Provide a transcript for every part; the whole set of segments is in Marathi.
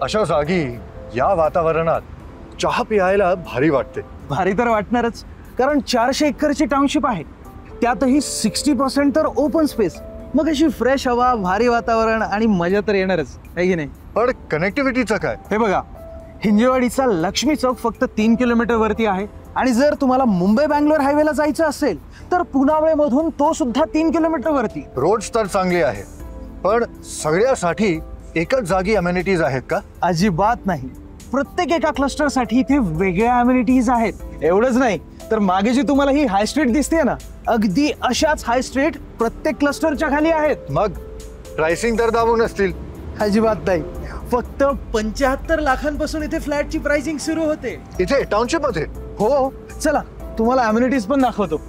अशा जागी या वातावरणात चहा प्यायला भारी वाटते. भारी तर वाटणारच, कारण 400 एकरची टाउनशिप आहे, त्यातही 60% तर ओपन स्पेस. मग अशी फ्रेश हवा, भारी वातावरण आणि मजा तर येणारच आहे की नाही. पण कनेक्टिव्हिटीचं काय? हे बघा, हिंजेवाडीचा लक्ष्मी चौक फक्त 3 किलोमीटर वरती आहे, आणि जर तुम्हाला मुंबई बँगलोर हायवेला जायचं असेल तर पुनावळेमधून तो सुद्धा 3 किलोमीटर वरती. रोड्स तर चांगले आहे, पण सगळ्यासाठी एकच जागी अमेनिटीज आहेत का? अजिबात नाही. प्रत्येक एका क्लस्टरसाठी इथे वेगळ्या अम्युनिटीज आहेत. एवढंच नाही तर मागे जी तुम्हाला ही हाय स्ट्रीट दिसते ना, अगदी अशाच हाय स्ट्रीट प्रत्येक क्लस्टरच्या खाली आहेत. मग प्राइसिंग तर दाबून असतील? अजिबात नाही. फक्त 75 लाखांपासून इथे फ्लॅटची प्राइसिंग सुरू होते. इथे टाउनशिप मध्ये? हो, चला तुम्हाला अम्युनिटीज पण दाखवतो.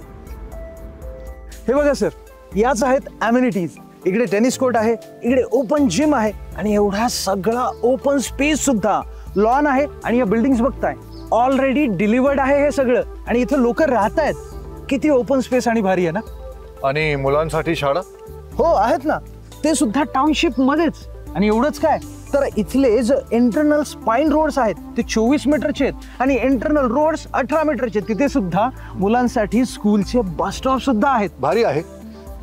हे बघा सर, याच आहेत अम्युनिटीज. इकडे टेनिस कोर्ट आहे, इकडे ओपन जिम आहे, आणि एवढा सगळा ओपन स्पेस सुद्धा, लॉन आहे, आणि या बिल्डिंग्स बघताय ऑलरेडी डिलिव्हर्ड आहे हे सगळं, आणि इथे लोक राहत आहेत. किती ओपन स्पेस आणि भारी आहे ना. आणि मुलांसाठी शाळा? हो आहेत ना, ते सुद्धा टाउनशिप मध्येच. आणि एवढंच काय, तर इथले जे इंटरनल स्पाइन रोड्स आहेत ते 24 मीटरचे आहेत, आणि इंटरनल रोड्स 18 मीटरचे. तिथे सुद्धा मुलांसाठी स्कूलचे बस स्टॉप सुद्धा आहेत. भारी आहे,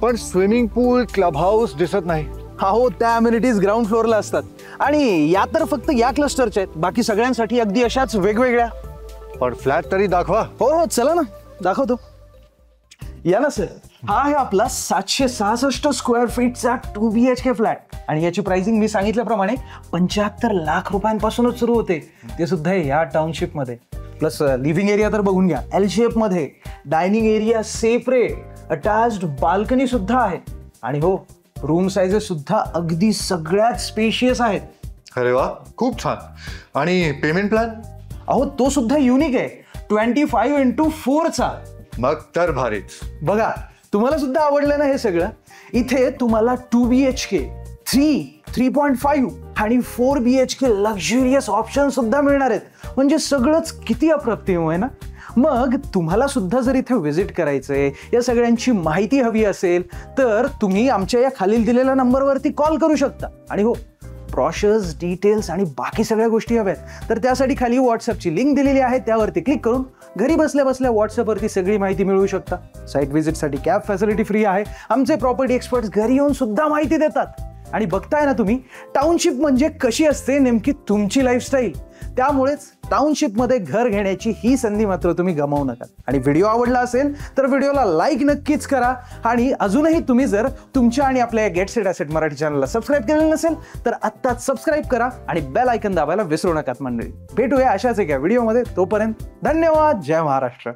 पण स्विमिंग पूल, क्लब हाऊस दिसत नाही. हा हो, त्या अम्युनिटीज ग्राउंड फ्लोअरला असतात, आणि या तर फक्त या क्लस्टरच्या आहेत. बाकी सगळ्यांसाठी अगदी अशाच वेगवेगळ्या. पण फ्लॅट तरी दाखवा. हो हो, चला ना दाखवतो. या ना सर, हा आहे आपला 766 स्क्वेअर फीटचा 2 BHK फ्लॅट, आणि याची प्राइसिंग मी सांगितल्याप्रमाणे 75 लाख रुपयांपासूनच सुरू होते, ते सुद्धा या टाउनशिप मध्ये. प्लस लिव्हिंग एरिया तर बघून घ्या, एल शेप मध्ये. Dining area separate, attached balcony सुद्धा आहे, आणि हो, रूम साइजेस सुद्धा अगदी सगळ्यात स्पेशियस आहेत. अरे वा, खूप छान. आणि पेमेंट प्लॅन? अहो, तो सुद्धा युनिक आहे, 25x4 चा. मग तर भारीच. बघा, तुम्हाला सुद्धा आवडलं ना हे सगळं. इथे तुम्हाला 2 BHK, 3.5 आणि 4 BHK लक्झुरियस ऑप्शन सुद्धा मिळणार आहेत. म्हणजे सगळंच किती अप्रतिम आहे ना. मग तुम्हाला सुद्धा जर इथे व्हिजिट करायचंय, या सगळ्यांची माहिती हवी असेल, तर तुम्ही आमच्या या खालील दिलेल्या नंबरवरती कॉल करू शकता. आणि हो, ब्रॉशर्स, डिटेल्स आणि बाकी सगळ्या गोष्टी हव्यात तर त्यासाठी खाली व्हॉट्सअपची लिंक दिलेली आहे, त्यावरती क्लिक करून घरी बसल्या बसल्या व्हॉट्सअपवरती सगळी माहिती मिळवू शकता. साईट व्हिजिटसाठी कॅब फॅसिलिटी फ्री आहे. आमचे प्रॉपर्टी एक्सपर्ट्स घरी येऊन सुद्धा माहिती देतात. आणि बघताय ना तुम्ही, टाउनशिप म्हणजे कशी असते नेमकी तुमची लाईफस्टाईल. त्यामुळेच टाउनशिपमध्ये घर घेण्याची ही संधी मात्र तुम्ही गमावू नका. आणि व्हिडिओ आवडला असेल तर व्हिडिओला लाईक नक्कीच करा. आणि अजूनही तुम्ही जर तुमच्या आणि आपल्या गेट सेट ॲसेट मराठी चॅनलला सबस्क्राईब केलेलं नसेल तर आत्ताच सबस्क्राईब करा आणि बेल आयकन दाबायला विसरू नका मंडळी. भेटूया अशाच एका व्हिडिओमध्ये. तोपर्यंत धन्यवाद. जय महाराष्ट्र.